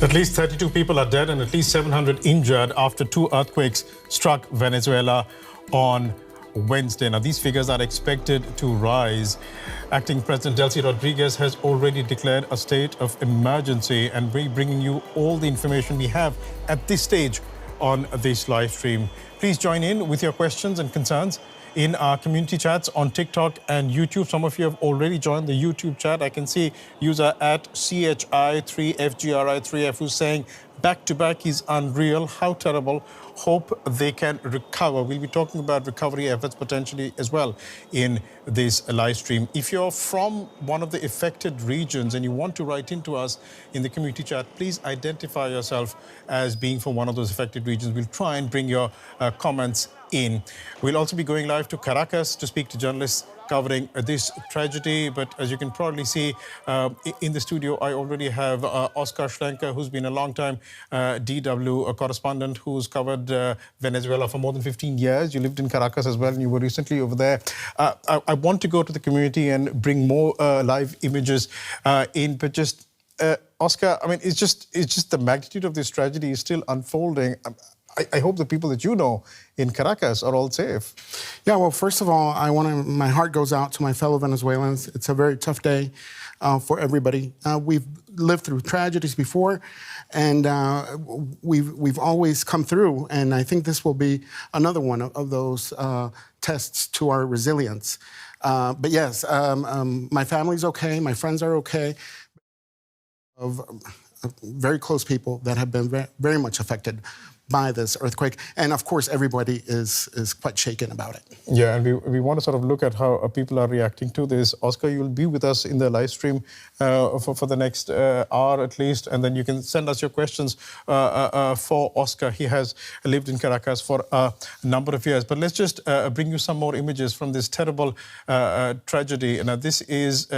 At least 32 people are dead and at least 700 injured after two earthquakes struck Venezuela on Wednesday. Now, these figures are expected to rise. Acting President Delcy Rodriguez has already declared a state of emergency, and we're bringing you all the information we have at this stage on this live stream. Please join in with your questions and concerns in our community chats on TikTok and YouTube. Some of you have already joined the YouTube chat. I can see user at CHI3FGRI3F who's saying back to back is unreal. How terrible. Hope they can recover. We'll be talking about recovery efforts potentially as well in this live stream. If you're from one of the affected regions and you want to write into us in the community chat, please identify yourself as being from one of those affected regions. We'll try and bring your comments in. We'll also be going live to Caracas to speak to journalists covering this tragedy. But as you can probably see in the studio, I already have Oscar Schlenker, who's been a long-time DW correspondent who's covered Venezuela for more than 15 years. You lived in Caracas as well, and you were recently over there. I want to go to the community and bring more live images in, but just Oscar, I mean, it's just the magnitude of this tragedy is still unfolding. I hope the people that you know in Caracas are all safe. Yeah, well, first of all, my heart goes out to my fellow Venezuelans. It's a very tough day for everybody. We've lived through tragedies before, and we've always come through, and I think this will be another one of those tests to our resilience. But yes, my family's okay, my friends are okay. Of very close people that have been very much affected by this earthquake. And of course, everybody is quite shaken about it. Yeah, and we want to sort of look at how people are reacting to this. Oscar, you'll be with us in the live stream for the next hour at least, and then you can send us your questions for Oscar. He has lived in Caracas for a number of years. But let's just bring you some more images from this terrible tragedy. Now, this is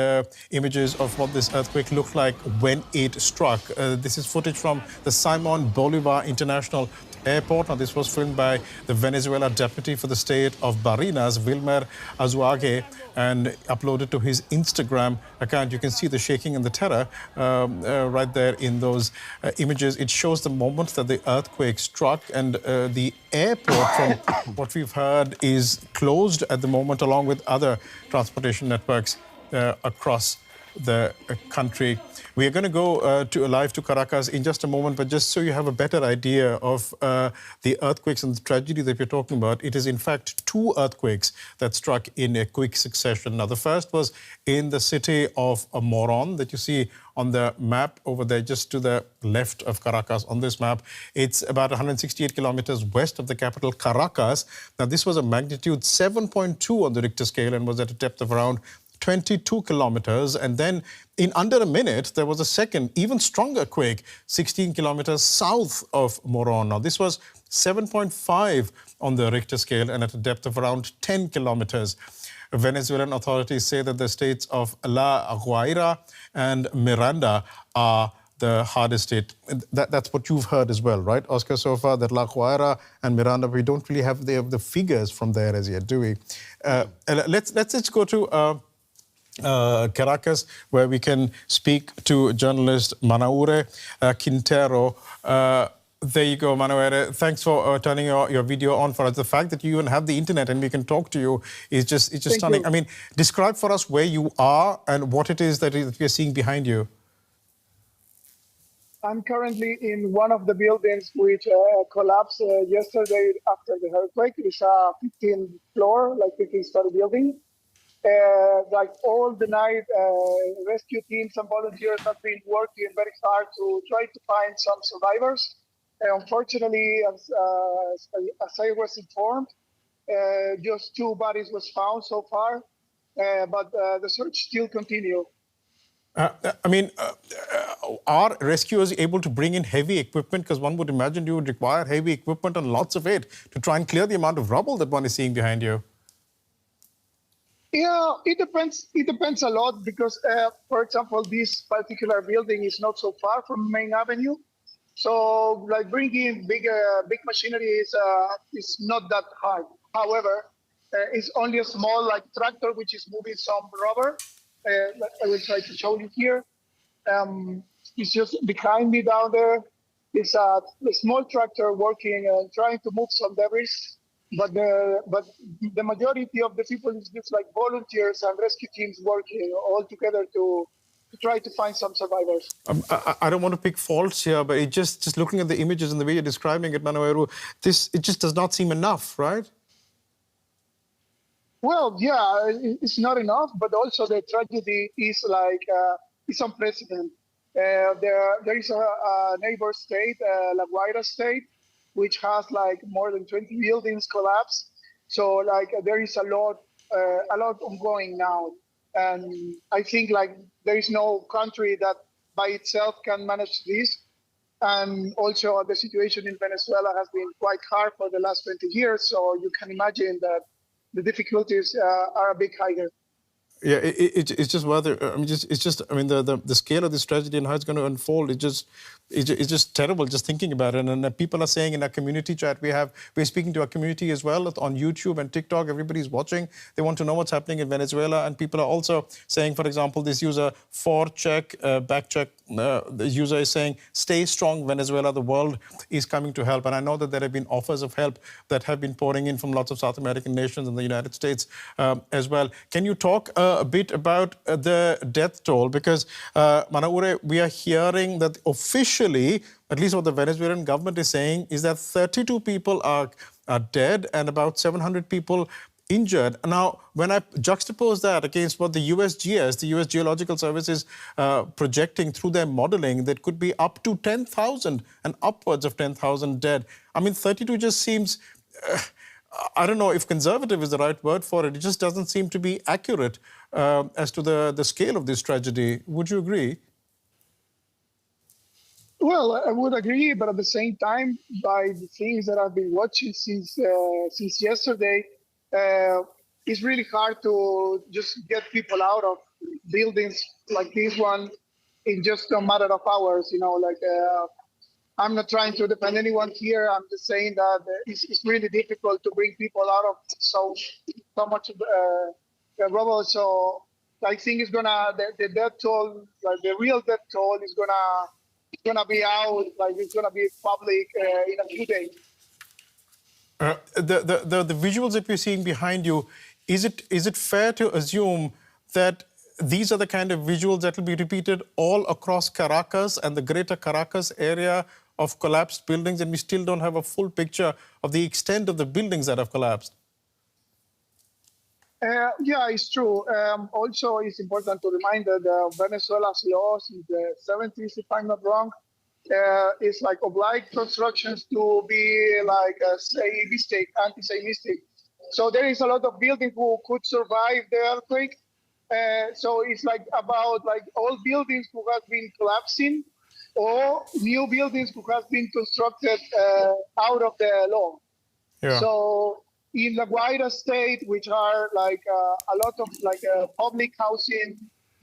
images of what this earthquake looked like when it struck. This is footage from the Simon Bolivar International Airport. Now, this was filmed by the Venezuela deputy for the state of Barinas, Wilmer Azuague, and uploaded to his Instagram account. You can see the shaking and the terror right there in those images. It shows the moment that the earthquake struck, and the airport, from what we've heard, is closed at the moment, along with other transportation networks across the country. We are going to go live to Caracas in just a moment, but just so you have a better idea of the earthquakes and the tragedy that we're talking about, it is in fact two earthquakes that struck in a quick succession. Now, the first was in the city of Moron that you see on the map over there, just to the left of Caracas on this map. It's about 168 kilometers west of the capital, Caracas. Now, this was a magnitude 7.2 on the Richter scale and was at a depth of around 22 kilometers. And then in under a minute, there was a second, even stronger quake, 16 kilometers south of Moron. Now, this was 7.5 on the Richter scale and at a depth of around 10 kilometers. Venezuelan authorities say that the states of La Guaira and Miranda are the hardest hit. That's what you've heard as well, right, Oscar, so far, that La Guaira and Miranda, we don't really have the figures from there as yet, do we? Let's go to Caracas, where we can speak to journalist Manaure Quintero. There you go, Manaure. Thanks for turning your video on for us. The fact that you even have the internet and we can talk to you is just stunning. I mean, describe for us where you are and what it is that we are seeing behind you. I'm currently in one of the buildings which collapsed yesterday after the earthquake. It's a 15th floor, like 15-story building. Like all the night, rescue teams and volunteers have been working very hard to try to find some survivors. Unfortunately, as I was informed, just 2 bodies was found so far, but the search still continues. I mean, are rescuers able to bring in heavy equipment? Because one would imagine you would require heavy equipment and lots of it to try and clear the amount of rubble that one is seeing behind you. Yeah, it depends. It depends a lot because, for example, this particular building is not so far from Main Avenue, so like bringing big machinery is not that hard. However, it's only a small like tractor which is moving some rubber. I will try to show you here. is just behind me down there. It's a small tractor working and trying to move some debris. But the majority of the people is just like volunteers and rescue teams working all together to try to find some survivors. I don't want to pick faults here, but it just looking at the images and the way you're describing it, Manaure, it just does not seem enough, right? Well, yeah, it's not enough, but also the tragedy is like it's unprecedented. There is a neighbor state, La Guaira state, which has like more than 20 buildings collapsed. So like there is a lot ongoing now, and I think like there is no country that by itself can manage this. And also the situation in Venezuela has been quite hard for the last 20 years. So you can imagine that the difficulties are a bit higher. Yeah, it's just whether I mean the scale of this tragedy and how it's going to unfold. It's just terrible just thinking about it. And people are saying in our community chat we're speaking to our community as well on YouTube and TikTok. Everybody's watching. They want to know what's happening in Venezuela. And people are also saying, for example, this user backcheck. The user is saying, "Stay strong, Venezuela. The world is coming to help." And I know that there have been offers of help that have been pouring in from lots of South American nations and the United States as well. Can you talk a bit about the death toll? Because, Manaure, we are hearing that officially, at least what the Venezuelan government is saying, is that 32 people are dead and about 700 people injured. Now, when I juxtapose that against what the USGS, the US Geological Service, is projecting through their modeling, that could be up to 10,000 and upwards of 10,000 dead. I mean, 32 just seems... I don't know if conservative is the right word for it. It just doesn't seem to be accurate as to the scale of this tragedy. Would you agree? Well, I would agree, but at the same time, by the things that I've been watching since yesterday, it's really hard to just get people out of buildings like this one in just a matter of hours. You know, like I'm not trying to defend anyone here. I'm just saying that it's really difficult to bring people out of so much rubble. So I think it's the death toll, like the real death toll, is gonna be out. Like it's gonna be public in a few days. The visuals that we're seeing behind you, is it fair to assume that these are the kind of visuals that will be repeated all across Caracas and the greater Caracas area of collapsed buildings, and we still don't have a full picture of the extent of the buildings that have collapsed? Yeah, it's true. Also, it's important to remind that Venezuela's laws in the 70s, if I'm not wrong, is like obliged constructions to be like anti-Semitic. So there is a lot of buildings who could survive the earthquake. So it's like about like old buildings who have been collapsing, or new buildings who have been constructed out of the law. Yeah. So in the Guaira state, which are like a lot of like public housing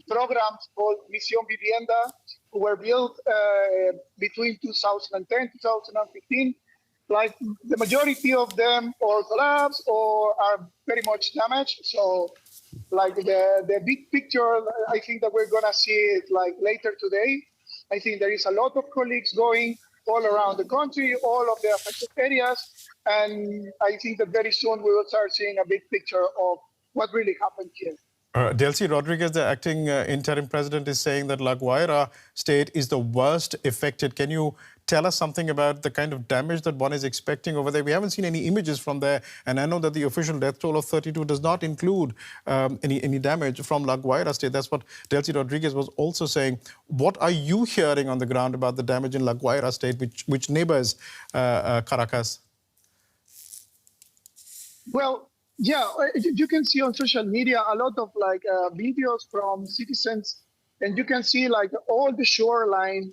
programs called Misión Vivienda, who were built between 2010 2015, like the majority of them or collapse or are very much damaged. So like the big picture, I think that we're gonna see it like later today. I think there is a lot of colleagues going all around the country, all of the affected areas. And I think that very soon we will start seeing a big picture of what really happened here. Delcy Rodriguez, the acting interim president, is saying that La Guaira state is the worst affected. Can you tell us something about the kind of damage that one is expecting over there? We haven't seen any images from there, and I know that the official death toll of 32 does not include any damage from La Guaira state. That's what Delcy Rodriguez was also saying. What are you hearing on the ground about the damage in La Guaira state, which neighbors Caracas? Well, yeah, you can see on social media a lot of like videos from citizens, and you can see like all the shoreline,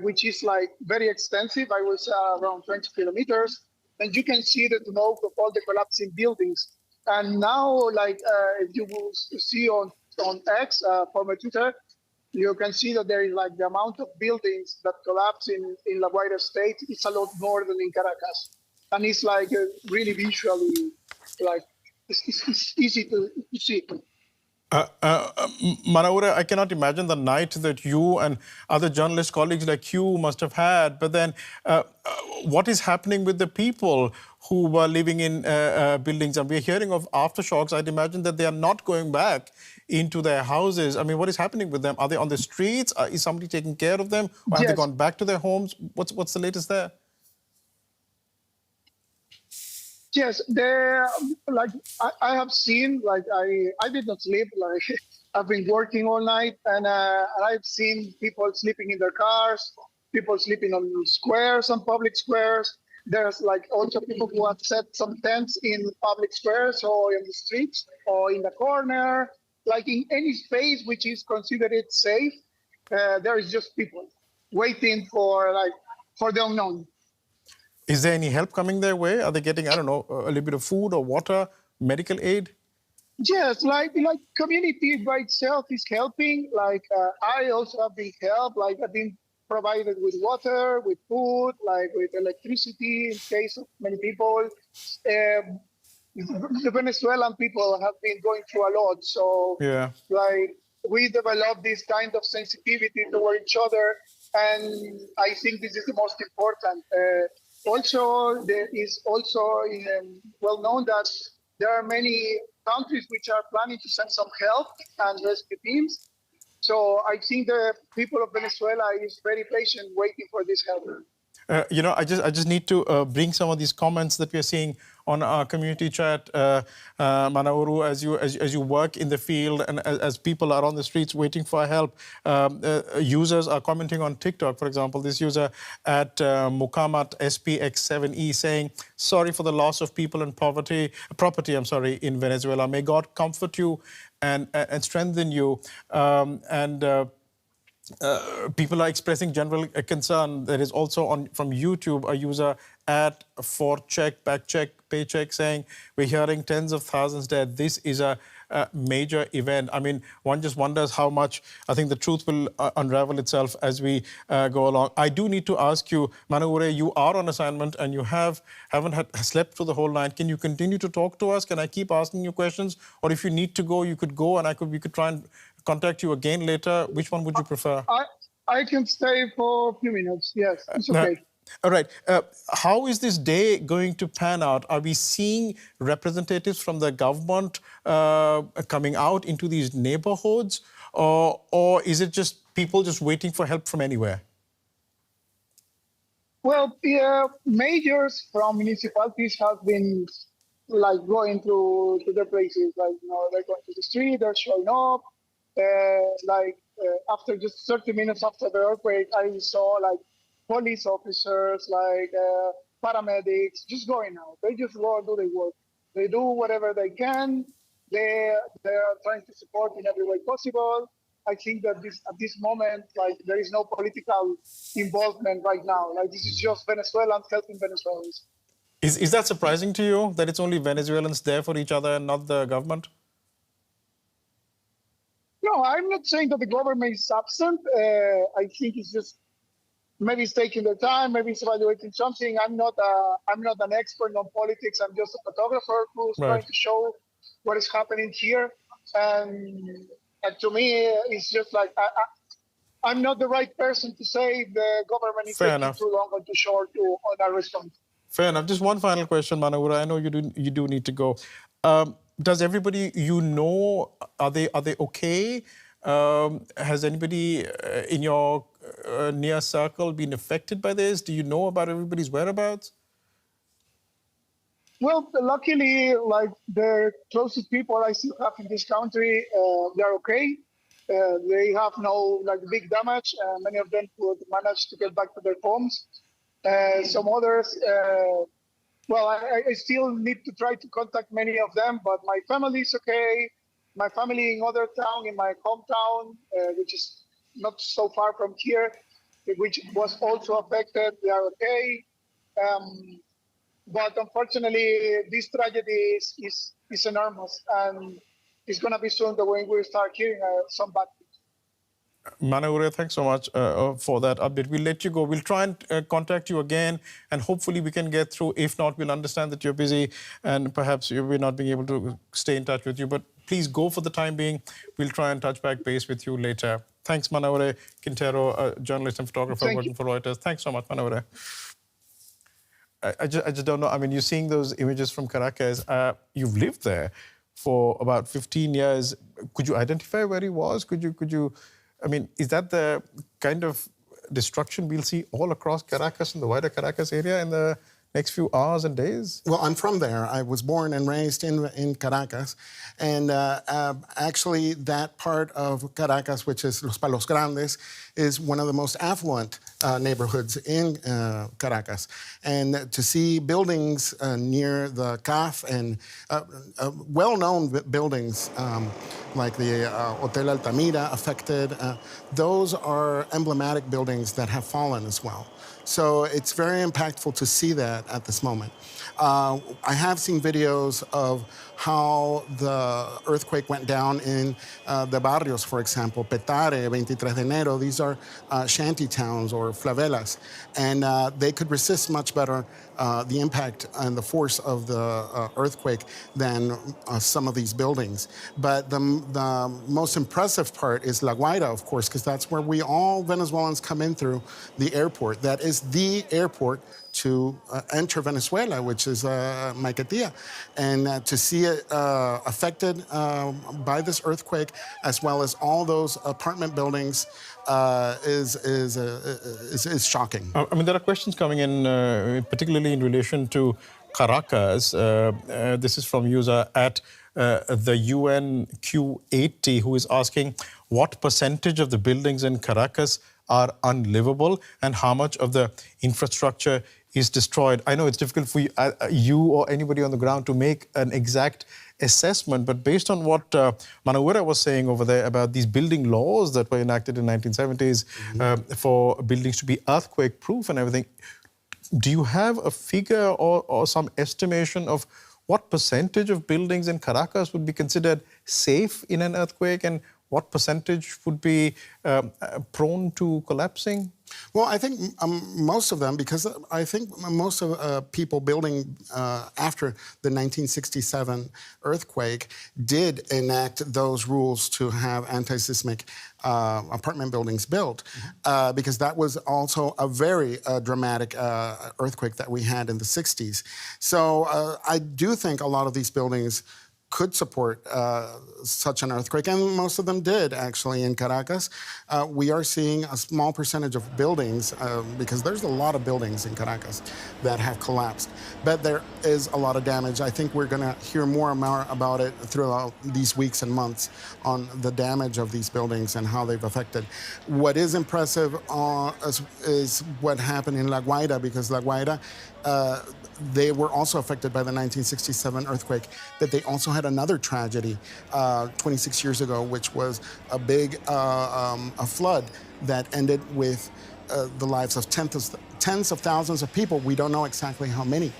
which is like very extensive. I was around 20 kilometers, and you can see the smoke of all the collapsing buildings. And now, like if you will see on X, former Twitter, you can see that there is like the amount of buildings that collapse in La Guaira state is a lot more than in Caracas. And it's like really visually, like it's easy to see. Manaure, I cannot imagine the night that you and other journalist colleagues like you must have had. But then, what is happening with the people who were living in buildings? And we're hearing of aftershocks. I'd imagine that they are not going back into their houses. I mean, what is happening with them? Are they on the streets? Is somebody taking care of them? Or have they Yes. gone back to their homes? What's the latest there? Yes, like I have seen, like I did not sleep, like I've been working all night, and I've seen people sleeping in their cars, people sleeping on squares, on public squares. There's like also people who have set some tents in public squares or in the streets or in the corner, like in any space which is considered safe. There is just people waiting for the unknown. Is there any help coming their way? Are they getting, I don't know, a little bit of food or water, medical aid? Yes, like community by itself is helping. Like I also have been helped. Like I've been provided with water, with food, like with electricity in case of many people. The Venezuelan people have been going through a lot. So Yeah. like we developed this kind of sensitivity toward each other, and I think this is the most important. Also, there is also well known that there are many countries which are planning to send some help and rescue teams. So I think the people of Venezuela is very patient waiting for this help. You know, I just need to bring some of these comments that we're seeing on our community chat, Manaure, as you work in the field and as people are on the streets waiting for help. Users are commenting on TikTok, for example. This user at Mukamat SPX7E saying, "Sorry for the loss of people and property. In Venezuela. May God comfort you and strengthen you." People are expressing general concern. There is also from YouTube a user at forcheck, backcheck, paycheck saying, "We're hearing tens of thousands dead. This is a major event." I mean, one just wonders how much, I think the truth will unravel itself as we go along. I do need to ask you, Manaure, you are on assignment and you haven't slept through the whole night. Can you continue to talk to us? Can I keep asking you questions? Or if you need to go, you could go and we could try and contact you again later. Which one would you prefer? I can stay for a few minutes. Yes, it's okay. All right. How is this day going to pan out? Are we seeing representatives from the government coming out into these neighborhoods? Or is it just people just waiting for help from anywhere? Well, mayors from municipalities have been like going to their places. Like, they're going to the street, they're showing up. After just 30 minutes after the earthquake, I saw like police officers, like paramedics, just going out. They just go and do their work. They do whatever they can. They are trying to support in every way possible. I think that at this moment, like there is no political involvement right now. Like this is just Venezuelans helping Venezuelans. Is that surprising to you that it's only Venezuelans there for each other and not the government? No, I'm not saying that the government is absent. I think it's just maybe it's taking their time, maybe it's evaluating something. I'm not an expert on politics. I'm just a photographer who's trying to show what is happening here. And to me, it's just like I'm not the right person to say the government is taking too long or too short on our response. Fair enough. Just one final question, Manaure. I know you do need to go. Does everybody are they okay? Has anybody in your near circle been affected by this? Do you know about everybody's whereabouts? Well, luckily, like the closest people I still have in this country, they're okay. They have no big damage. Many of them would manage to get back to their homes. Some others, well, I still need to try to contact many of them, but my family is okay. My family in other town, in my hometown, which is not so far from here, which was also affected, they are okay. But unfortunately, this tragedy is enormous, and it's going to be soon that when we start hearing some bad things. Manaure, thanks so much for that update. We'll let you go. We'll try and contact you again, and hopefully we can get through. If not, we'll understand that you're busy, and perhaps we're not being able to stay in touch with you. But please go for the time being. We'll try and touch back base with you later. Thanks, Manaure Quintero, a journalist and photographer working for Reuters. Thanks so much, Manaure. I just don't know. I mean, you're seeing those images from Caracas. You've lived there for about 15 years. Could you identify where he was? Could you? I mean, is that the kind of destruction we'll see all across Caracas and the wider Caracas area in the next few hours and days? Well, I'm from there. I was born and raised in Caracas. And actually, that part of Caracas, which is Los Palos Grandes, is one of the most affluent neighborhoods in Caracas. And to see buildings near the CAF and well-known buildings like the Hotel Altamira affected, those are emblematic buildings that have fallen as well. So it's very impactful to see that at this moment. I have seen videos of how the earthquake went down in the barrios, for example, Petare, 23 de Enero. These are shanty towns or favelas, and they could resist much better the impact and the force of the earthquake than some of these buildings. But the most impressive part is La Guaira, of course, because that's where we all Venezuelans come in through the airport. That is the airport to enter Venezuela, which is Maiquetía. And to see it affected by this earthquake, as well as all those apartment buildings, is shocking. I mean, there are questions coming in, particularly in relation to Caracas. This is from user at the UNQ80, who is asking what percentage of the buildings in Caracas are unlivable and how much of the infrastructure is destroyed. I know it's difficult for you or anybody on the ground to make an exact assessment, but based on what Manaure was saying over there about these building laws that were enacted in 1970s for buildings to be earthquake-proof and everything, do you have a figure or some estimation of what percentage of buildings in Caracas would be considered safe in an earthquake and what percentage would be prone to collapsing? Well, I think most of them, because I think most of people building after the 1967 earthquake did enact those rules to have anti-seismic apartment buildings built, because that was also a very dramatic earthquake that we had in the 60s. So I do think a lot of these buildings could support such an earthquake, and most of them did, actually, in Caracas. We are seeing a small percentage of buildings, because there's a lot of buildings in Caracas that have collapsed, but there is a lot of damage. I think we're going to hear more and more about it throughout these weeks and months on the damage of these buildings and how they've affected. What is impressive is what happened in La Guaira, because La Guaira, they were also affected by the 1967 earthquake, but they also had another tragedy 26 years ago, which was a big a flood that ended with the lives of tens of thousands of people. We don't know exactly how many,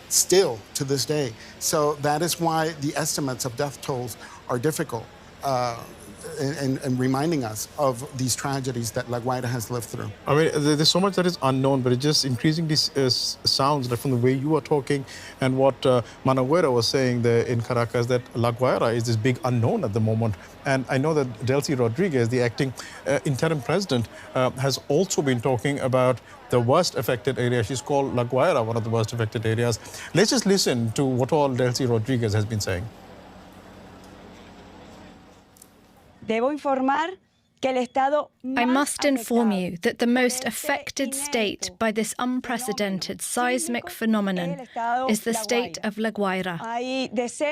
still to this day. So that is why the estimates of death tolls are difficult. And reminding us of these tragedies that La Guaira has lived through. I mean, there's so much that is unknown, but it just increasingly sounds like from the way you are talking and what Manaure was saying there in Caracas, that La Guaira is this big unknown at the moment. And I know that Delcy Rodriguez, the acting interim president, has also been talking about the worst affected area. She's called La Guaira one of the worst affected areas. Let's just listen to what all Delcy Rodriguez has been saying. I must inform you that the most affected state by this unprecedented seismic phenomenon is the state of La Guaira.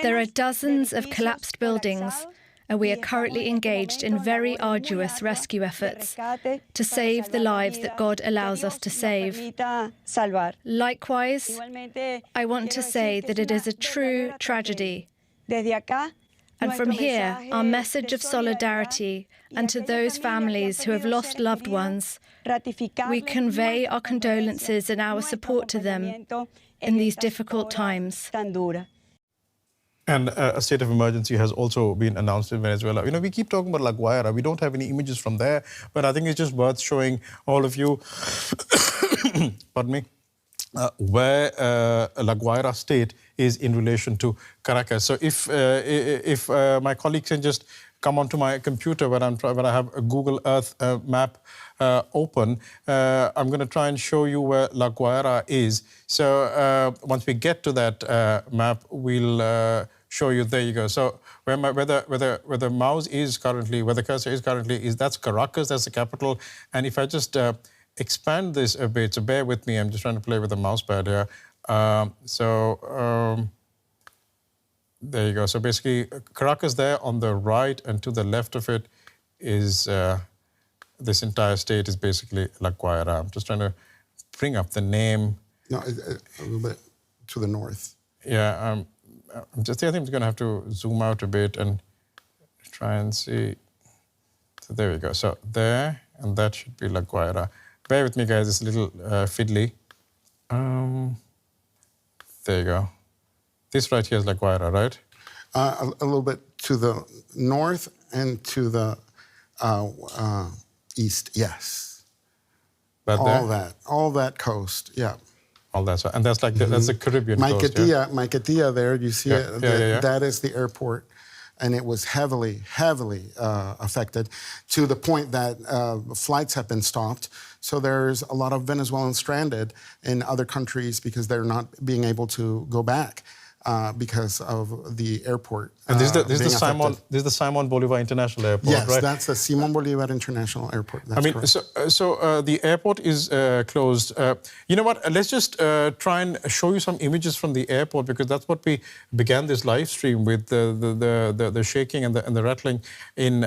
There are dozens of collapsed buildings, and we are currently engaged in very arduous rescue efforts to save the lives that God allows us to save. Likewise, I want to say that it is a true tragedy. And from here, our message of solidarity, and to those families who have lost loved ones, we convey our condolences and our support to them in these difficult times. And a state of emergency has also been announced in Venezuela. You know, we keep talking about La Guaira. We don't have any images from there, but I think it's just worth showing all of you, pardon me, where La Guaira state is in relation to Caracas. So if my colleagues can just come onto my computer when I have a Google Earth map open, I'm going to try and show you where La Guaira is. So once we get to that map, we'll show you. There you go. So where the mouse is currently, where the cursor is currently, that's Caracas. That's the capital. And if I just expand this a bit, so bear with me. I'm just trying to play with the mouse pad here. There you go. So basically, Caracas there on the right, and to the left of it is this entire state is basically La Guaira. I'm just trying to bring up the name. No, a little bit to the north. Yeah, I think I'm going to have to zoom out a bit and try and see. So there we go. So there, and that should be La Guaira. Bear with me, guys. It's a little fiddly. There you go. This right here is La Guaira, right? A little bit to the north and to the east, yes. All that coast, yeah. All that, and that's like that's the Caribbean coast. Maiquetía there, you see it. That is the airport, and it was heavily affected to the point that flights have been stopped. So there's a lot of Venezuelans stranded in other countries because they're not being able to go back. Because of the airport. And this is the Simon Bolivar International Airport, yes, right? Yes, that's the Simon Bolivar International Airport. That's correct. So the airport is closed. You know what? Let's just try and show you some images from the airport, because that's what we began this live stream with, the shaking and the rattling in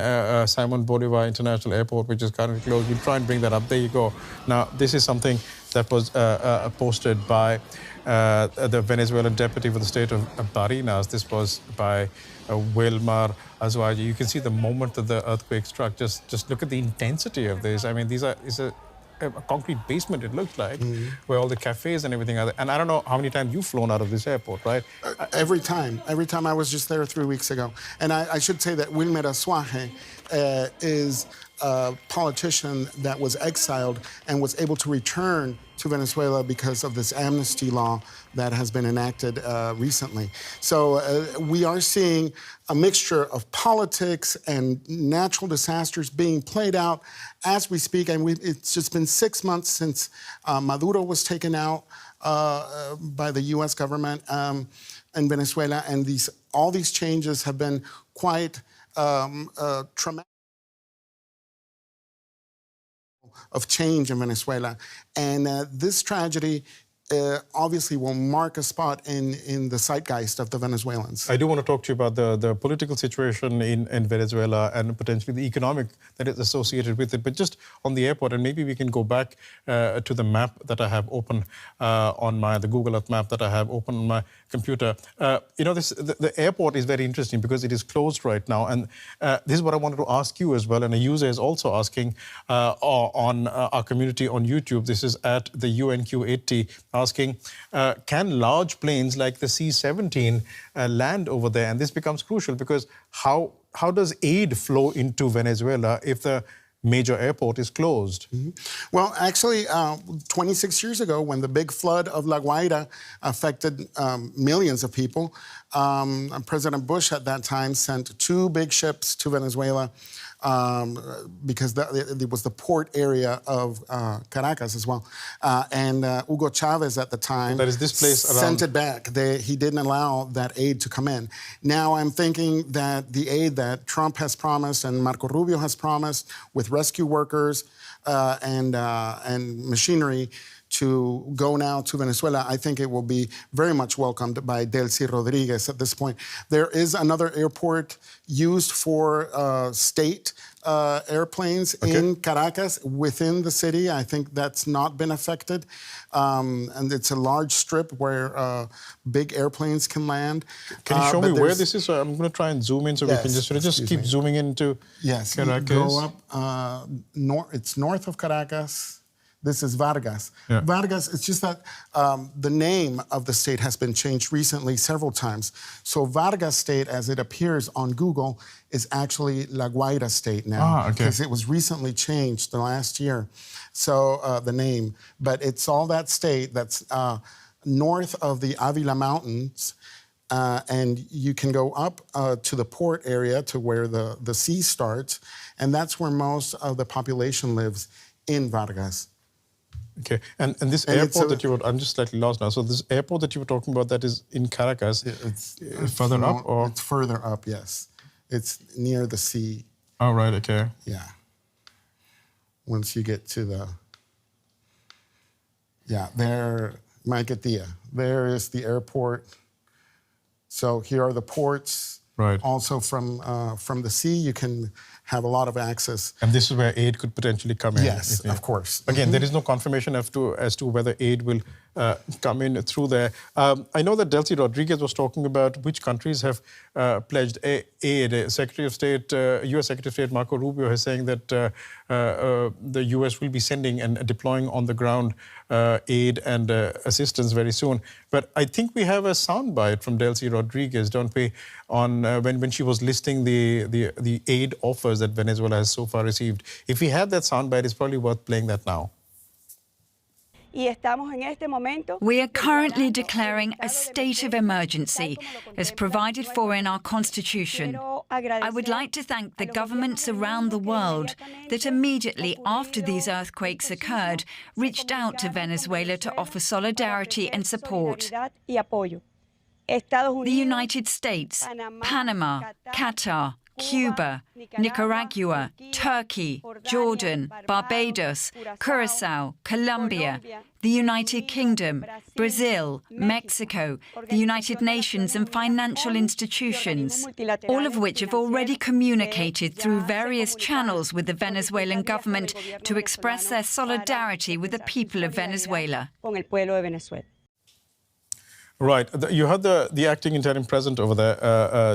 Simon Bolivar International Airport, which is currently closed. We'll try and bring that up. There you go. Now, this is something that was posted by the Venezuelan deputy for the state of Barinas. This was by Wilmar Azuaje. You can see the moment that the earthquake struck. Just look at the intensity of this. I mean, it's a concrete basement, it looks like, where all the cafes and everything are there. And I don't know how many times you've flown out of this airport, right? Every time. Every time. I was just there 3 weeks ago. And I should say that Wilmer Azuaje is a politician that was exiled and was able to return to Venezuela because of this amnesty law that has been enacted recently. So we are seeing a mixture of politics and natural disasters being played out as we speak. And it's just been 6 months since Maduro was taken out by the U.S. government in Venezuela. And all these changes have been quite traumatic. Of change in Venezuela. And this tragedy obviously will mark a spot in the zeitgeist of the Venezuelans. I do want to talk to you about the political situation in Venezuela and potentially the economic that is associated with it. But just on the airport, and maybe we can go back to the map that I have open on the Google Earth map that I have open on my computer. You know, the airport is very interesting because it is closed right now. And this is what I wanted to ask you as well. And a user is also asking on our community on YouTube. This is at the UNQ80 asking, can large planes like the C-17 land over there? And this becomes crucial because how does aid flow into Venezuela if the major airport is closed? Well, actually, 26 years ago, when the big flood of La Guaira affected millions of people, President Bush at that time sent 2 big ships to Venezuela because it was the port area of Caracas as well. And Hugo Chavez at the time that is this place sent it back. He didn't allow that aid to come in. Now I'm thinking that the aid that Trump has promised and Marco Rubio has promised with rescue workers and machinery to go now to Venezuela, I think it will be very much welcomed by Delcy Rodriguez at this point. There is another airport used for state airplanes in Caracas within the city. I think that's not been affected. And it's a large strip where big airplanes can land. Can you show me where this is? So I'm going to try and zoom in so we can just keep zooming into Yes, Caracas. go up. It's north of Caracas. This is Vargas. Yeah. Vargas, it's just that the name of the state has been changed recently several times. So Vargas State, as it appears on Google, is actually La Guaira State now. Because it was recently changed the last year, so the name. But it's all that state that's north of the Avila Mountains, and you can go up to the port area to where the sea starts, and that's where most of the population lives in Vargas. Okay, and this airport that you were, I'm just slightly lost now. So this airport that you were talking about, that is in Caracas, it's further up, or? It's further up, yes. It's near the sea. Oh, right, okay. Yeah. Once you get to the, there, Maiquetía. There is the airport. So here are the ports. Right. Also from the sea, you can have a lot of access. And this is where aid could potentially come in. Yes, of course. Again, there is no confirmation as to whether aid will come in through there. I know that Delcy Rodriguez was talking about which countries have pledged aid. Secretary of State, U.S. Secretary of State Marco Rubio is saying that the U.S. will be sending and deploying on the ground aid and assistance very soon. But I think we have a soundbite from Delcy Rodriguez, don't we, on when she was listing the aid offers that Venezuela has so far received. If we had that soundbite, it's probably worth playing that now. We are currently declaring a state of emergency, as provided for in our Constitution. I would like to thank the governments around the world that immediately after these earthquakes occurred, reached out to Venezuela to offer solidarity and support. The United States, Panama, Qatar, Cuba, Nicaragua, Turkey, Jordan, Barbados, Curacao, Colombia, the United Kingdom, Brazil, Mexico, the United Nations and financial institutions, all of which have already communicated through various channels with the Venezuelan government to express their solidarity with the people of Venezuela. Right. You had the acting interim president over there,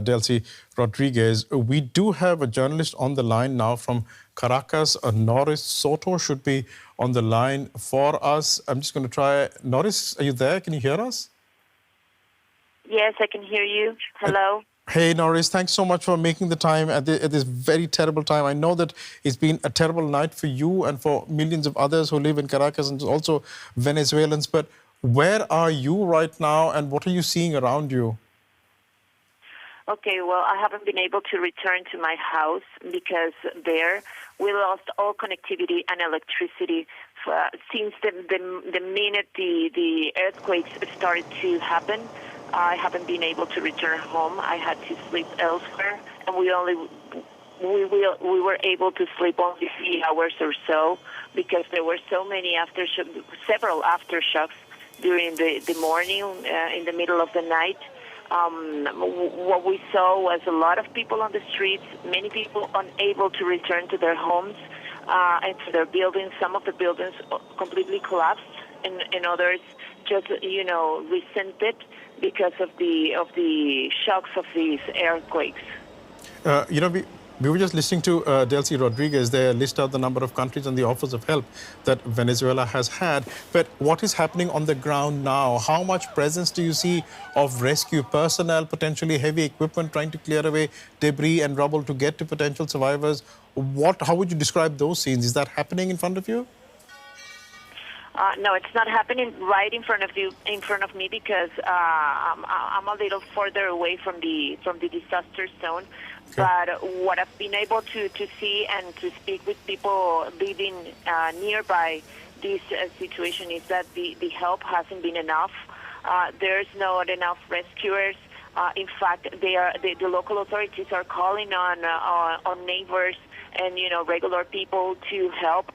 Delcy Rodriguez. We do have a journalist on the line now from Caracas. Noris Soto should be on the line for us. I'm just going to try. Noris, are you there? Can you hear us? Yes, I can hear you. Hello. Hey, Noris, thanks so much for making the time at this very terrible time. I know that it's been a terrible night for you and for millions of others who live in Caracas and also Venezuelans. But where are you right now, and what are you seeing around you? Okay, well, I haven't been able to return to my house because there we lost all connectivity and electricity since the minute the earthquakes started to happen. I haven't been able to return home. I had to sleep elsewhere, and we were able to sleep only 3 hours or so because there were so many several aftershocks during the morning, in the middle of the night. What we saw was a lot of people on the streets, many people unable to return to their homes and to their buildings. Some of the buildings completely collapsed, and others just, resented because of the shocks of these earthquakes. We were just listening to Delcy Rodriguez there list out the number of countries and the offers of help that Venezuela has had. But what is happening on the ground now? How much presence do you see of rescue personnel, potentially heavy equipment trying to clear away debris and rubble to get to potential survivors? How would you describe those scenes? Is that happening in front of you? No, it's not happening right in front of me because I'm a little further away from the disaster zone. Okay. But what I've been able to see and to speak with people living nearby this situation is that the help hasn't been enough. There's not enough rescuers. In fact, the local authorities are calling on neighbors and regular people to help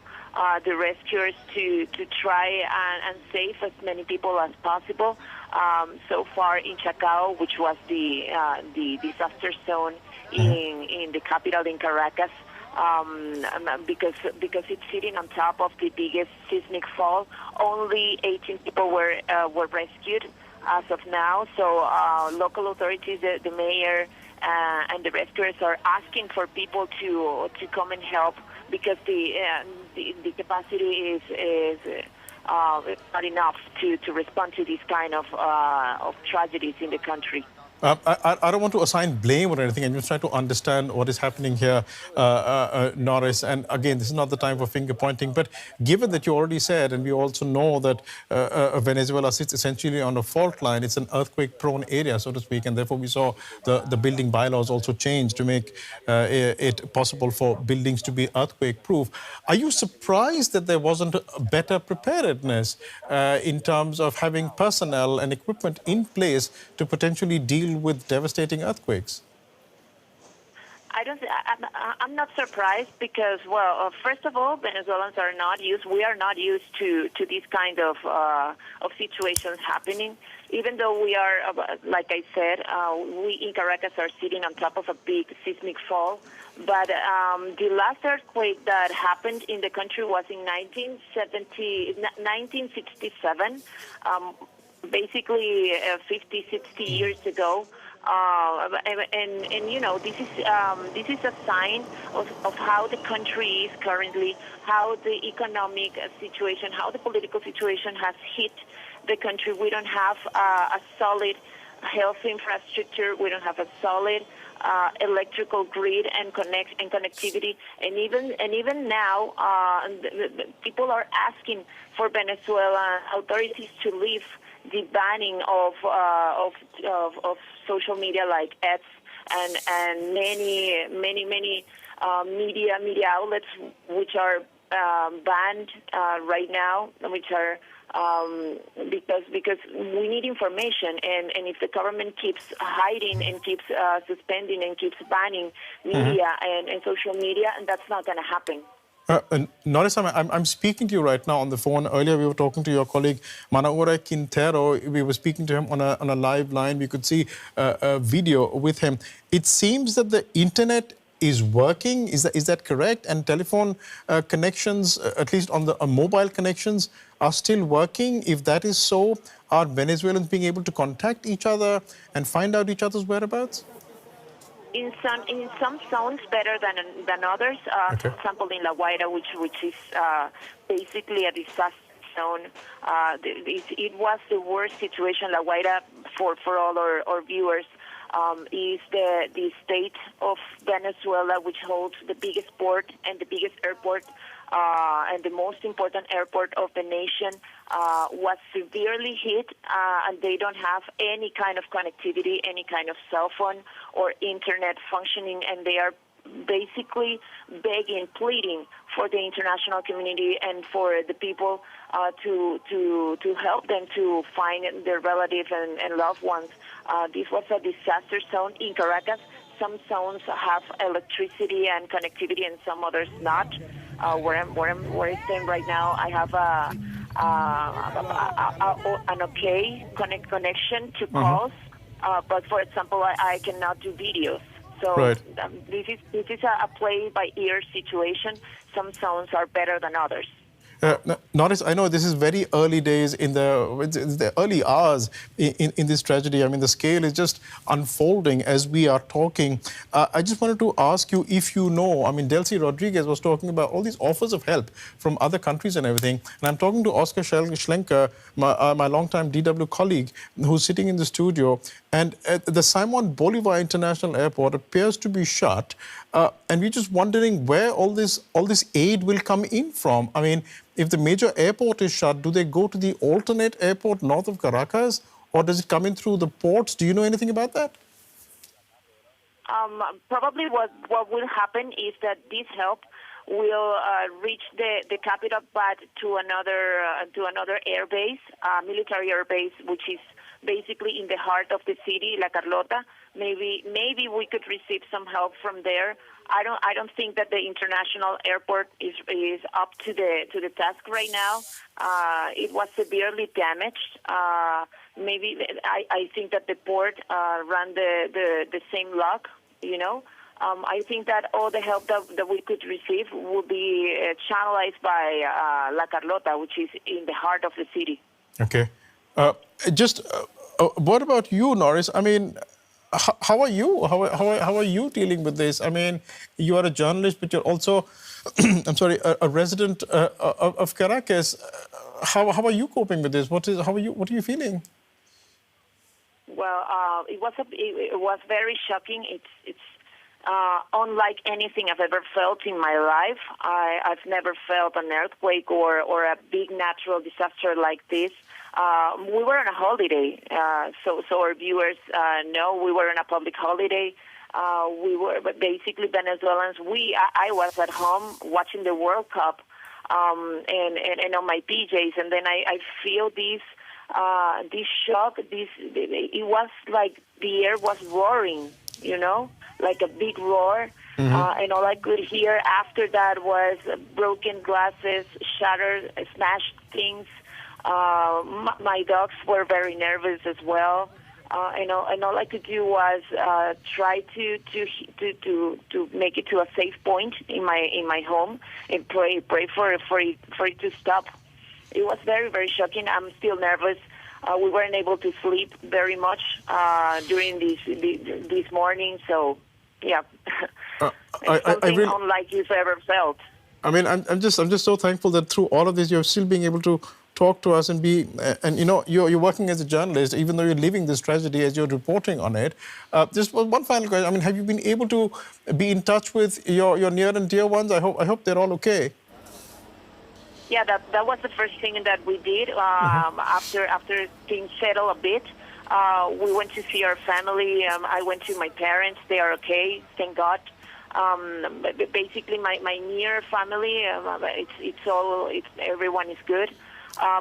the rescuers to try and save as many people as possible. So far in Chacao, which was the disaster zone in the capital in Caracas, because it's sitting on top of the biggest seismic fault, only 18 people were rescued as of now. So local authorities, the mayor, and the rescuers are asking for people to come and help because the capacity is not enough to respond to these kind of tragedies in the country. I don't want to assign blame or anything. I'm just trying to understand what is happening here, Noris. And again, this is not the time for finger pointing. But given that you already said, and we also know that Venezuela sits essentially on a fault line, it's an earthquake-prone area, so to speak. And therefore, we saw the building bylaws also change to make it possible for buildings to be earthquake-proof. Are you surprised that there wasn't a better preparedness in terms of having personnel and equipment in place to potentially deal with devastating earthquakes? I'm not surprised because, well, first of all, Venezuelans are not used. We are not used to these kind of situations happening. Even though we are, like I said, we in Caracas are sitting on top of a big seismic fault. But the last earthquake that happened in the country was in 1967, basically 50, 60 years ago. And you know, this is a sign of how the country is currently, how the economic situation, how the political situation has hit the country. We don't have a solid health infrastructure. We don't have a solid electrical grid and connectivity. And even now, people are asking for Venezuela authorities to leave the banning of social media like X and many media outlets which are banned right now, which are because we need information, and if the government keeps hiding and keeps suspending and keeps banning media and social media, and that's not going to happen. Noris, I'm speaking to you right now on the phone. Earlier, we were talking to your colleague Manaure Quintero. We were speaking to him on a live line. We could see a video with him. It seems that the internet is working. Is that correct? And telephone connections, at least on the mobile connections, are still working. If that is so, are Venezuelans being able to contact each other and find out each other's whereabouts? In some zones better than others. Okay. For example, in La Guaira, which is basically a disaster zone. It was the worst situation. La Guaira, for all our viewers, is the state of Venezuela, which holds the biggest port and the biggest airport and the most important airport of the nation, was severely hit, and they don't have any kind of connectivity, any kind of cell phone or internet functioning, and they are basically begging, pleading for the international community and for the people to help them to find their relatives and loved ones. This was a disaster zone in Caracas. Some zones have electricity and connectivity, and some others not. Where I stand right now, I have an okay connection to calls, but for example, I cannot do videos. So right. This is a play by ear situation. Some zones are better than others. Noris, I know this is very early days in the early hours in this tragedy. I mean, the scale is just unfolding as we are talking. I just wanted to ask you if you know, I mean, Delcy Rodriguez was talking about all these offers of help from other countries and everything. And I'm talking to Oscar Schlenker, my longtime DW colleague, who's sitting in the studio. And the Simon Bolivar International Airport appears to be shut. And we're just wondering where all this aid will come in from. I mean, if the major airport is shut, do they go to the alternate airport north of Caracas, or does it come in through the ports? Do you know anything about that? Probably what will happen is that this help will reach the capital, but to another air base, military air base, which is basically in the heart of the city, La Carlota. Maybe we could receive some help from there. I don't think that the international airport is up to the task right now. It was severely damaged. Maybe I think that the port ran the same luck. You know, I think that all the help that we could receive will be channelized by La Carlota, which is in the heart of the city. Okay. What about you, Noris? I mean, how are you? How are you dealing with this? I mean, you are a journalist, but you're also I'm sorry, a resident of Caracas. How are you coping with this? What are you feeling? Well, it was very shocking. It's unlike anything I've ever felt in my life. I've never felt an earthquake or a big natural disaster like this. We were on a holiday, so our viewers know we were on a public holiday. We were basically Venezuelans. I was at home watching the World Cup, and on my PJs, and then I feel this shock. It was like the air was roaring, like a big roar. And all I could hear after that was broken glasses, shattered, smashed things. My dogs were very nervous as well. And all I could do was try to make it to a safe point in my home and pray for it to stop. It was very, very shocking. I'm still nervous. We weren't able to sleep very much during this morning. So, yeah, it's something really, unlike you've ever felt. I mean, I'm just so thankful that through all of this, you're still being able to talk to us and you're working as a journalist, even though you're living this tragedy as you're reporting on it. Just one final question. I mean, have you been able to be in touch with your near and dear ones? I hope they're all okay. Yeah, that was the first thing that we did. After things settled a bit, we went to see our family. I went to my parents. They are okay, thank God. Basically, my near family, everyone is good.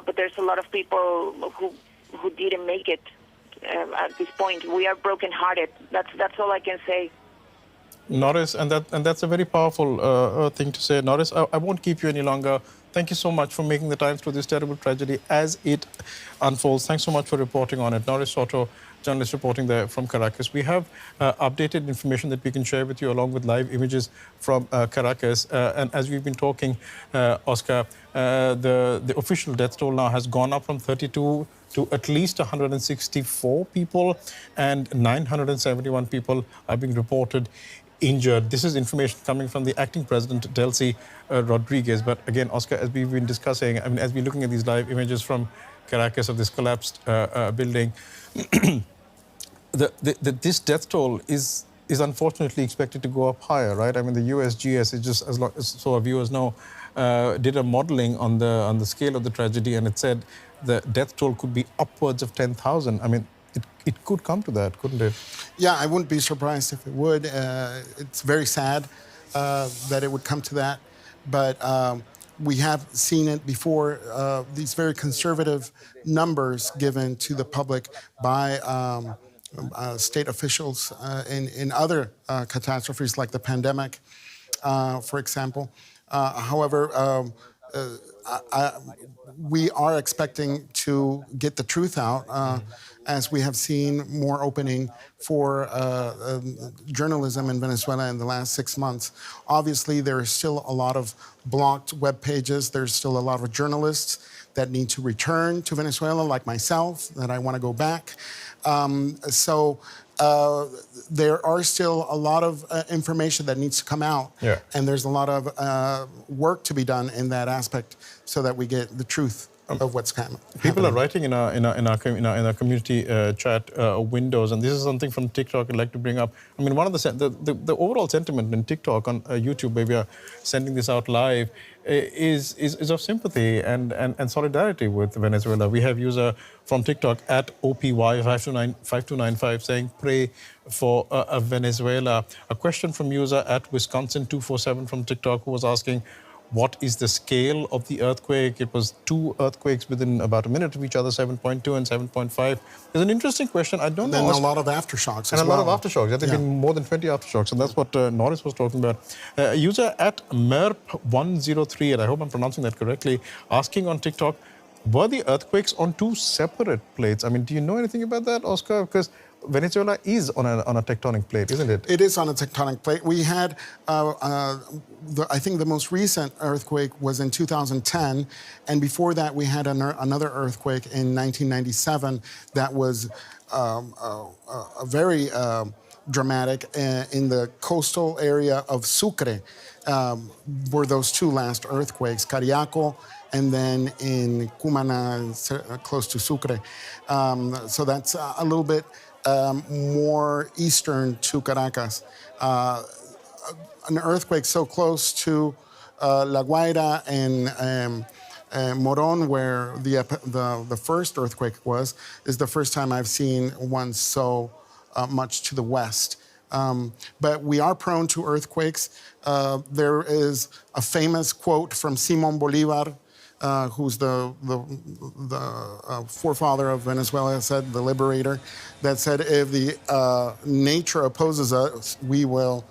But there's a lot of people who didn't make it at this point. We are brokenhearted. That's all I can say. Noris, and that's a very powerful thing to say. Noris, I won't keep you any longer. Thank you so much for making the time through this terrible tragedy as it unfolds. Thanks so much for reporting on it. Noris Soto, journalist reporting there from Caracas. We have updated information that we can share with you along with live images from Caracas. And as we've been talking, Oscar, the official death toll now has gone up from 32 to at least 164 people, and 971 people are being reported injured. This is information coming from the acting president, Delcy Rodriguez. But again, Oscar, as we've been discussing, I mean, as we're looking at these live images from Caracas of this collapsed building, this death toll is unfortunately expected to go up higher, right? I mean, the USGS is just, so our viewers know, did a modeling on the scale of the tragedy, and it said the death toll could be upwards of 10,000. I mean, it could come to that, couldn't it? Yeah, I wouldn't be surprised if it would. It's very sad that it would come to that. But we have seen it before, these very conservative numbers given to the public by state officials in other catastrophes like the pandemic, for example. However, we are expecting to get the truth out as we have seen more opening for journalism in Venezuela in the last 6 months. Obviously, there is still a lot of blocked web pages. There's still a lot of journalists that need to return to Venezuela, like myself, that I want to go back. There are still a lot of information that needs to come out, and there's a lot of work to be done in that aspect so that we get the truth of what's happening. People are writing in our community chat windows, and this is something from TikTok I'd like to bring up. I mean, one of the overall sentiment in TikTok on YouTube, where we are sending this out live, is of sympathy and solidarity with Venezuela. We have user from TikTok at OPY5295 saying, pray for Venezuela. A question from user at Wisconsin247 from TikTok, who was asking, what is the scale of the earthquake? It was 2 earthquakes within about a minute of each other, 7.2 and 7.5. There's an interesting question. I don't know. And a lot of aftershocks as well. And a lot of aftershocks. There have been more than 20 aftershocks, and that's what Noris was talking about. User at MERP103, and I hope I'm pronouncing that correctly, asking on TikTok, were the earthquakes on 2 separate plates? I mean, do you know anything about that, Oscar? Because Venezuela is on a tectonic plate, isn't it? It is on a tectonic plate. We had, I think the most recent earthquake was in 2010, and before that we had another earthquake in 1997 that was very dramatic in the coastal area of Sucre. were those two last earthquakes, Cariaco and then in Cumana, close to Sucre. So that's a little bit more eastern to Caracas. An earthquake so close to La Guaira and Moron, where the first earthquake was, is the first time I've seen one so much to the west. But we are prone to earthquakes. There is a famous quote from Simon Bolivar, who's the forefather of Venezuela, said, the liberator, that said, if the nature opposes us, we will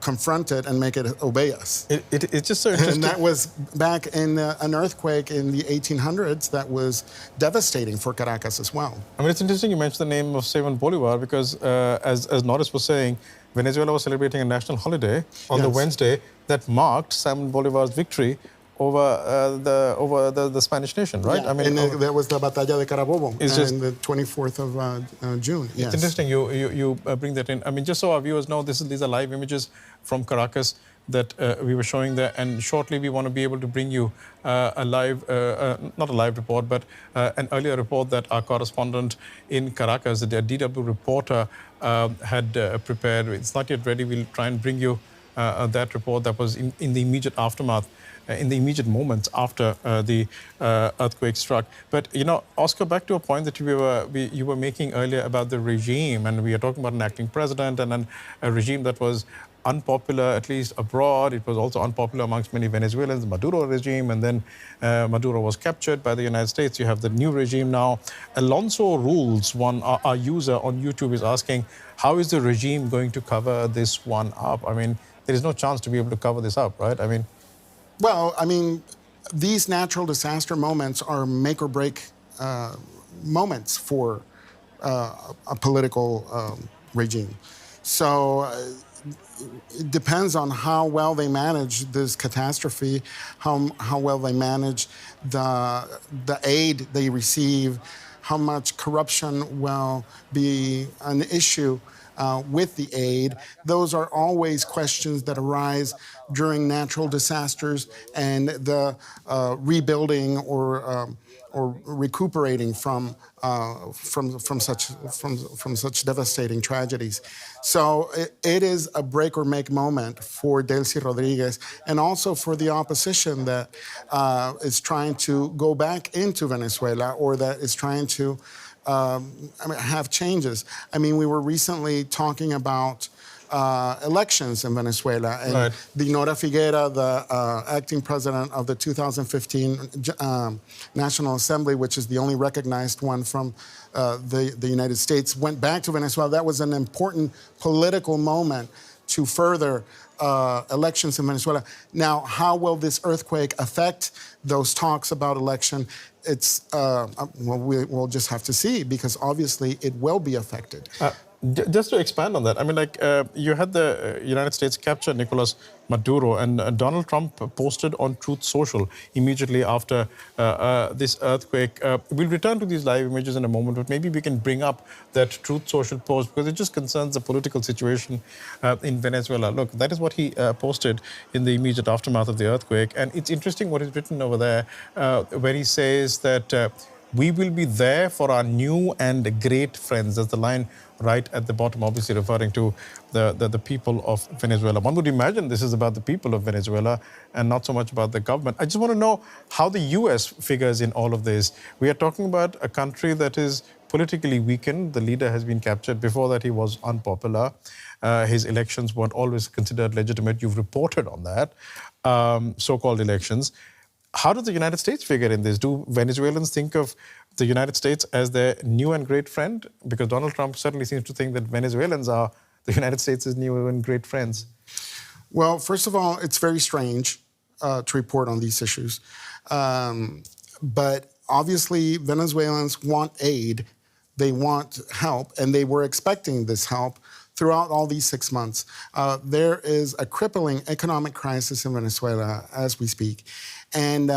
confront it and make it obey us. It's just so interesting. And that was back in an earthquake in the 1800s that was devastating for Caracas as well. I mean, it's interesting you mentioned the name of Simon Bolivar because, as Noris was saying, Venezuela was celebrating a national holiday on the Wednesday that marked Simon Bolivar's victory over the Spanish nation, right? Yeah, I mean, and there was the Batalla de Carabobo on the 24th of June. It's interesting you bring that in. I mean, just so our viewers know, these are live images from Caracas that we were showing there, and shortly we want to be able to bring you a live, not a live report, but an earlier report that our correspondent in Caracas, the DW reporter, had prepared. It's not yet ready. We'll try and bring you that report that was in the immediate aftermath, in the immediate moments after the earthquake struck. But, you know, Oscar, back to a point that you were making earlier about the regime, and we are talking about an acting president and a regime that was unpopular, at least abroad. It was also unpopular amongst many Venezuelans, the Maduro regime, and then Maduro was captured by the United States. You have the new regime now. Alonso Rules, our user on YouTube, is asking, how is the regime going to cover this one up? I mean, there is no chance to be able to cover this up, right? I mean... Well, I mean, these natural disaster moments are make or break moments for a political regime. So it depends on how well they manage this catastrophe, how well they manage the aid they receive, how much corruption will be an issue with the aid. Those are always questions that arise during natural disasters and the rebuilding or recuperating from such devastating tragedies. So it is a break or make moment for Delcy Rodriguez and also for the opposition that is trying to go back into Venezuela or that is trying to have changes. I mean, we were recently talking about elections in Venezuela, and Dinora Figuera, the acting president of the 2015 National Assembly, which is the only recognized one from the United States, went back to Venezuela. That was an important political moment to further elections in Venezuela. Now, how will this earthquake affect those talks about election? It's, well, we'll just have to see, because obviously it will be affected. Just to expand on that, I mean, like, you had the United States capture Nicolas Maduro, and Donald Trump posted on Truth Social immediately after this earthquake. We'll return to these live images in a moment, but maybe we can bring up that Truth Social post, because it just concerns the political situation in Venezuela. Look, that is what he posted in the immediate aftermath of the earthquake. And it's interesting what is written over there, where he says that we will be there for our new and great friends. That's the line right at the bottom, obviously referring to the people of Venezuela. One would imagine this is about the people of Venezuela and not so much about the government. I just want to know how the US figures in all of this. We are talking about a country that is politically weakened. The leader has been captured. Before that, he was unpopular. His elections weren't always considered legitimate. You've reported on that, so-called elections. How does the United States figure in this? Do Venezuelans think of the United States as their new and great friend? Because Donald Trump certainly seems to think that Venezuelans are the United States' new and great friends. Well, first of all, it's very strange to report on these issues. But obviously, Venezuelans want aid. They want help, and they were expecting this help throughout all these 6 months. There is a crippling economic crisis in Venezuela as we speak. And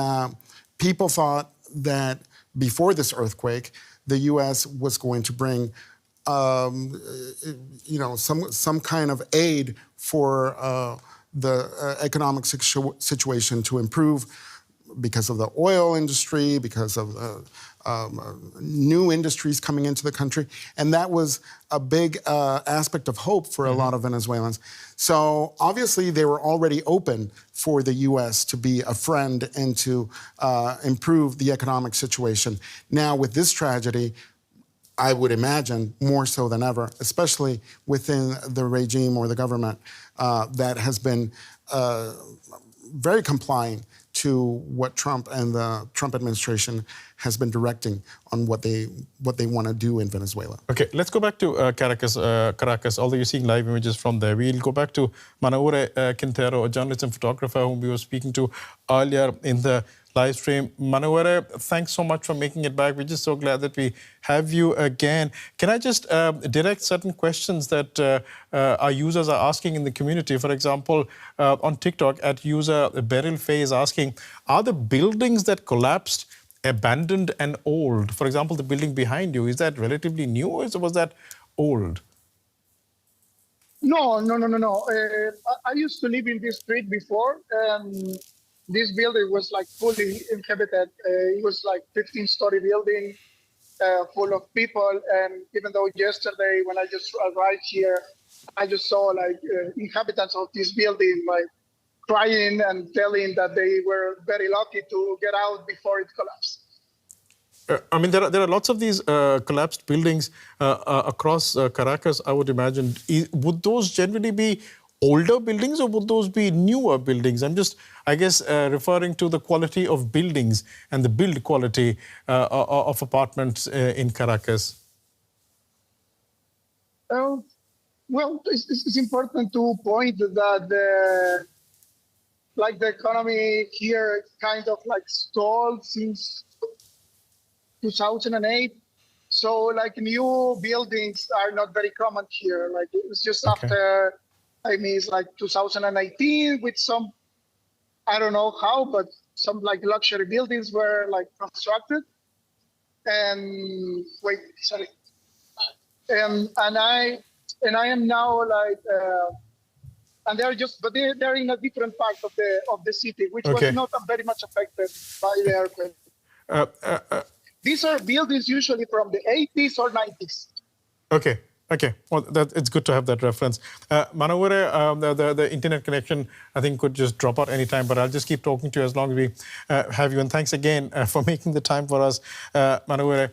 people thought that before this earthquake, the U.S. was going to bring, you know, some kind of aid for the economic situation to improve because of the oil industry, because of new industries coming into the country. And that was a big aspect of hope for a lot of Venezuelans. So obviously they were already open for the U.S. to be a friend and to improve the economic situation. Now with this tragedy, I would imagine more so than ever, especially within the regime or the government that has been very complying to what Trump and the Trump administration has been directing on what they want to do in Venezuela. Okay, let's go back to Caracas, although you're seeing live images from there. We'll go back to Manaure Quintero, a journalist and photographer whom we were speaking to earlier in the live stream. Manaure, thanks so much for making it back. We're just so glad that we have you again. Can I just direct certain questions that our users are asking in the community? For example, on TikTok, at user Beryl Faye is asking, are the buildings that collapsed abandoned and old? For example, the building behind you, is that relatively new or was that old? No. I used to live in this street before. This building was like fully inhabited. It was like 15-story building full of people. And even though yesterday when I just arrived here, I just saw like inhabitants of this building like crying and telling that they were very lucky to get out before it collapsed. I mean, there are lots of these collapsed buildings across Caracas, I would imagine. Would those generally be older buildings or would those be newer buildings? I'm just, I guess, referring to the quality of buildings and the build quality of apartments in Caracas. Well, it's important to point that like the economy here kind of like stalled since 2008. So like new buildings are not very common here. Like it was just after, I mean, it's like 2019 with some, I don't know how, but some like luxury buildings were like constructed. And wait, sorry. And I am now like, and they're just, but they're in a different part of the city, which was not very much affected by the earthquake. These are buildings usually from the 80s or 90s. Okay. Well, it's good to have that reference. Manaure, the internet connection, I think, could just drop out anytime, but I'll just keep talking to you as long as we have you. And thanks again for making the time for us, Manaure.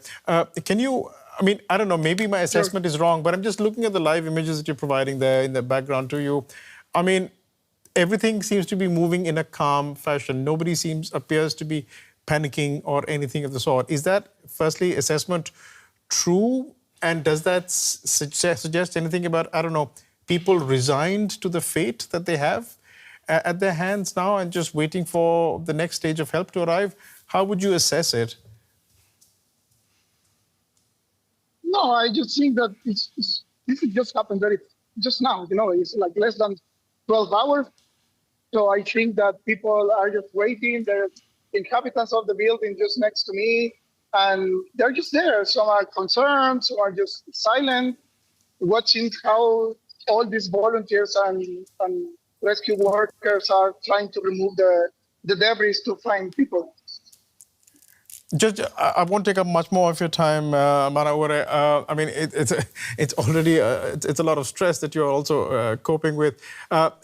Can you, I mean, I don't know, maybe my assessment is wrong, but I'm just looking at the live images that you're providing there in the background to you. I mean, everything seems to be moving in a calm fashion. Nobody appears to be panicking or anything of the sort. Is that, firstly, assessment true? And does that suggest anything about, I don't know, people resigned to the fate that they have at their hands now and just waiting for the next stage of help to arrive? How would you assess it? No, I just think that this just happened just now, you know, it's like less than 12 hours. So I think that people are just waiting. There's inhabitants of the building just next to me, and they're just there. Some are concerned, some are just silent, watching how all these volunteers and rescue workers are trying to remove the debris to find people. Judge, I won't take up much more of your time, Manaure. I mean, it's already it's a lot of stress that you're also coping with.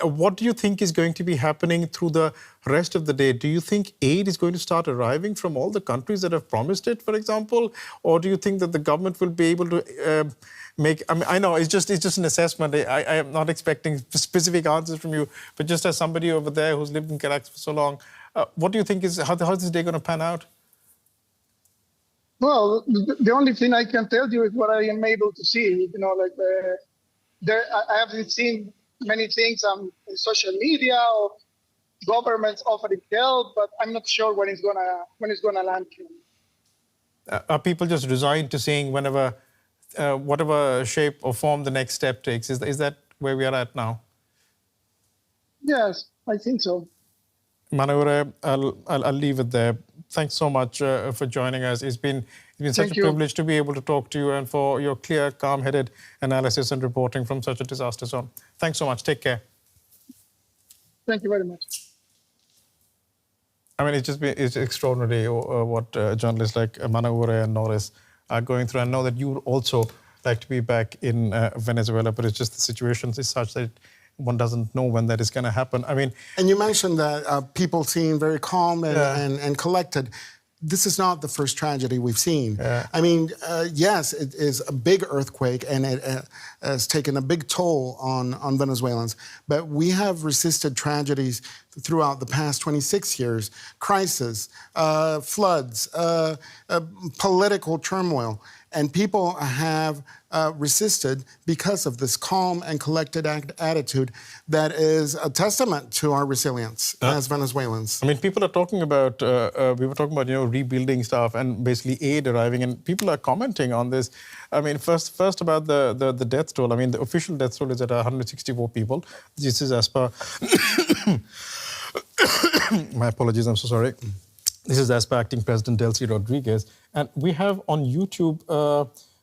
What do you think is going to be happening through the rest of the day? Do you think aid is going to start arriving from all the countries that have promised it, for example? Or do you think that the government will be able to I mean, I know it's just an assessment. I am not expecting specific answers from you, but just as somebody over there who's lived in Caracas for so long, what do you think is, how's this day going to pan out? Well, the only thing I can tell you is what I am able to see. You know, like I haven't seen many things on social media or governments offering help, but I'm not sure when it's gonna land. Are people just resigned to seeing whatever shape or form the next step takes? Is that where we are at now? Yes, I think so. Manaure, I'll leave it there. Thanks so much for joining us. It's been such a privilege to be able to talk to you and for your clear, calm-headed analysis and reporting from such a disaster zone. Thanks so much. Take care. Thank you very much. I mean, it's extraordinary what journalists like Manaure and Noris are going through. I know that you would also like to be back in Venezuela, but it's just the situation is such that one doesn't know when that is going to happen. I mean, and you mentioned that people seem very calm and collected. This is not the first tragedy we've seen. Yeah. I mean, yes, it is a big earthquake and it has taken a big toll on Venezuelans. But we have resisted tragedies throughout the past 26 years, crisis, floods, political turmoil. And people have resisted because of this calm and collected attitude that is a testament to our resilience as Venezuelans. I mean, people are talking about, we were talking about, rebuilding stuff and basically aid arriving, and people are commenting on this. I mean, first about the death toll. I mean, the official death toll is at 164 people. This is as per... My apologies, I'm so sorry. This is as per Acting President Delcy Rodriguez. And we have on YouTube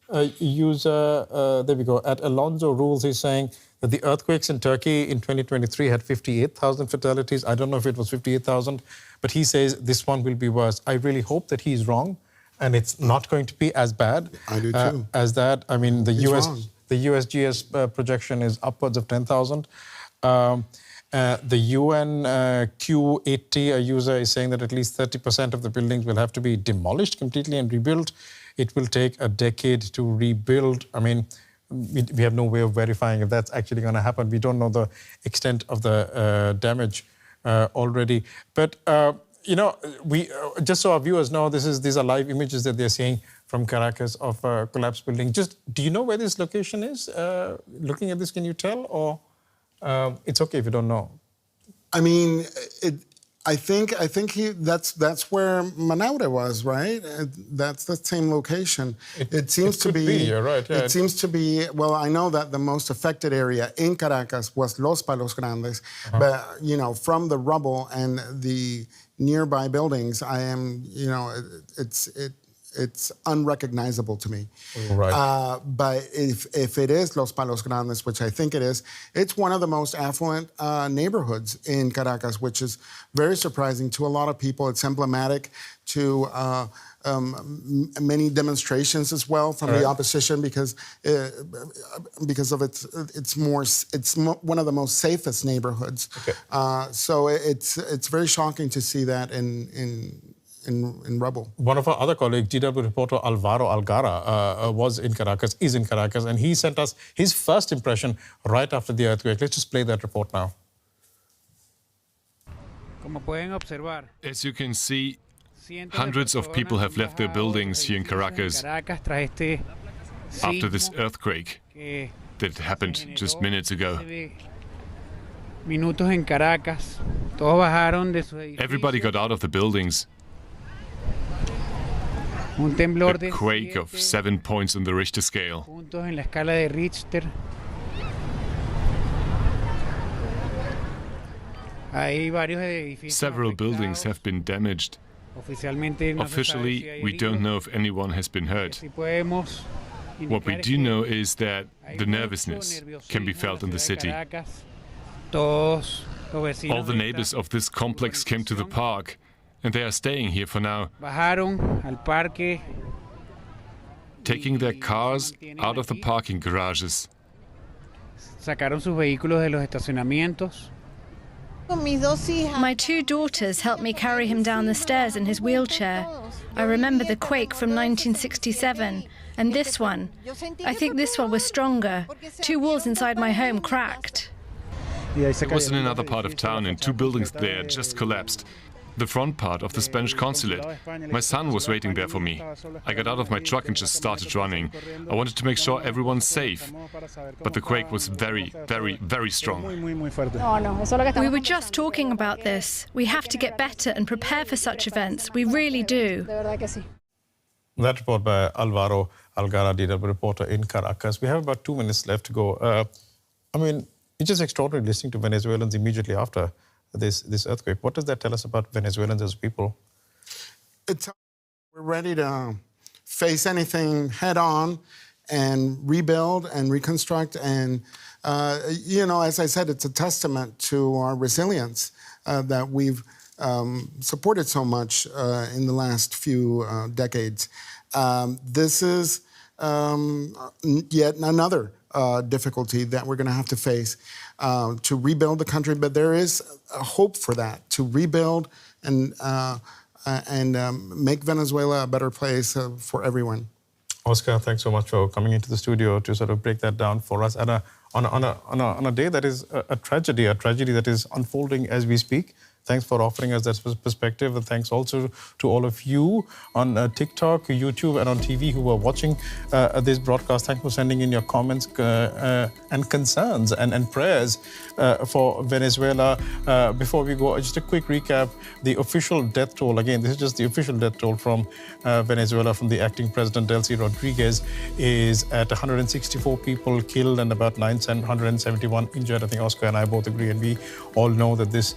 a user, there we go, at Alonso Rules, he's saying that the earthquakes in Turkey in 2023 had 58,000 fatalities. I don't know if it was 58,000, but he says this one will be worse. I really hope that he's wrong and it's not going to be as bad I do too. as that. I mean, the Wrong. USGS projection is upwards of 10,000. The UN Q80, a user, is saying that at least 30% of the buildings will have to be demolished completely and rebuilt. It will take a decade to rebuild. I mean, we have no way of verifying if that's actually going to happen. We don't know the extent of the damage already. But, we just so our viewers know, these are live images that they're seeing from Caracas of a collapsed building. Just, do you know where this location is? Looking at this, can you tell? Or it's okay if you don't know. I mean, I think that's where Manaure was, right? That's the same location. It seems to be. You're right. Yeah. It seems to be. Well, I know that the most affected area in Caracas was Los Palos Grandes, but from the rubble and the nearby buildings, I am. It's unrecognizable to me. Right. But if it is Los Palos Grandes, which I think it is, it's one of the most affluent neighborhoods in Caracas, which is very surprising to a lot of people. It's emblematic to many demonstrations as well from the opposition because of it's one of the most safest neighborhoods. Okay. So it's very shocking to see that in rubble. One of our other colleagues, DW reporter Alvaro Algara, is in Caracas, and he sent us his first impression right after the earthquake. Let's just play that report now. As you can see, hundreds of people have left their buildings here in Caracas after this earthquake that happened just minutes ago. Everybody got out of the buildings. A quake of 7 points on the Richter scale. Several buildings have been damaged. Officially, we don't know if anyone has been hurt. What we do know is that the nervousness can be felt in the city. All the neighbors of this complex came to the park, and they are staying here for now, taking their cars out of the parking garages. My two daughters helped me carry him down the stairs in his wheelchair. I remember the quake from 1967, and this one. I think this one was stronger. 2 walls inside my home cracked. It was in another part of town, and 2 buildings there just collapsed. The front part of the Spanish consulate. My son was waiting there for me. I got out of my truck and just started running. I wanted to make sure everyone's safe. But the quake was very, very, very strong. We were just talking about this. We have to get better and prepare for such events. We really do. That report by Alvaro Algara, DW reporter in Caracas. We have about 2 minutes left to go. I mean, it's just extraordinary listening to Venezuelans immediately after this earthquake. What does that tell us about Venezuelans as people? We're ready to face anything head on and rebuild and reconstruct. And, as I said, it's a testament to our resilience that we've supported so much in the last few decades. This is yet another difficulty that we're going to have to face to rebuild the country, but there is a hope for that, to rebuild and make Venezuela a better place for everyone. Oscar, thanks so much for coming into the studio to sort of break that down for us on a day that is a tragedy that is unfolding as we speak. Thanks for offering us that perspective, and thanks also to all of you on TikTok, YouTube, and on TV who are watching this broadcast. Thanks for sending in your comments and concerns and prayers for Venezuela. Before we go, just a quick recap. The official death toll, again, this is just the official death toll from Venezuela, from the acting president, Delcy Rodriguez, is at 164 people killed and about 971 injured. I think Oscar and I both agree, and we all know that this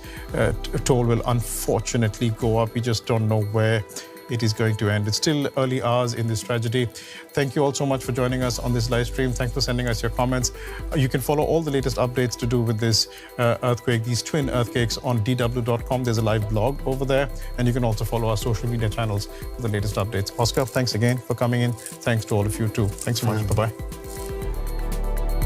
toll will unfortunately go up. We just don't know where it is going to end. It's still early hours in this tragedy. Thank you all so much for joining us on this live stream. Thanks for sending us your comments. You can follow all the latest updates to do with this earthquake, these twin earthquakes, on dw.com. There's a live blog over there, and you can also follow our social media channels for the latest updates. Oscar, thanks again for coming in. Thanks to all of you too. Thanks so much. Bye-bye.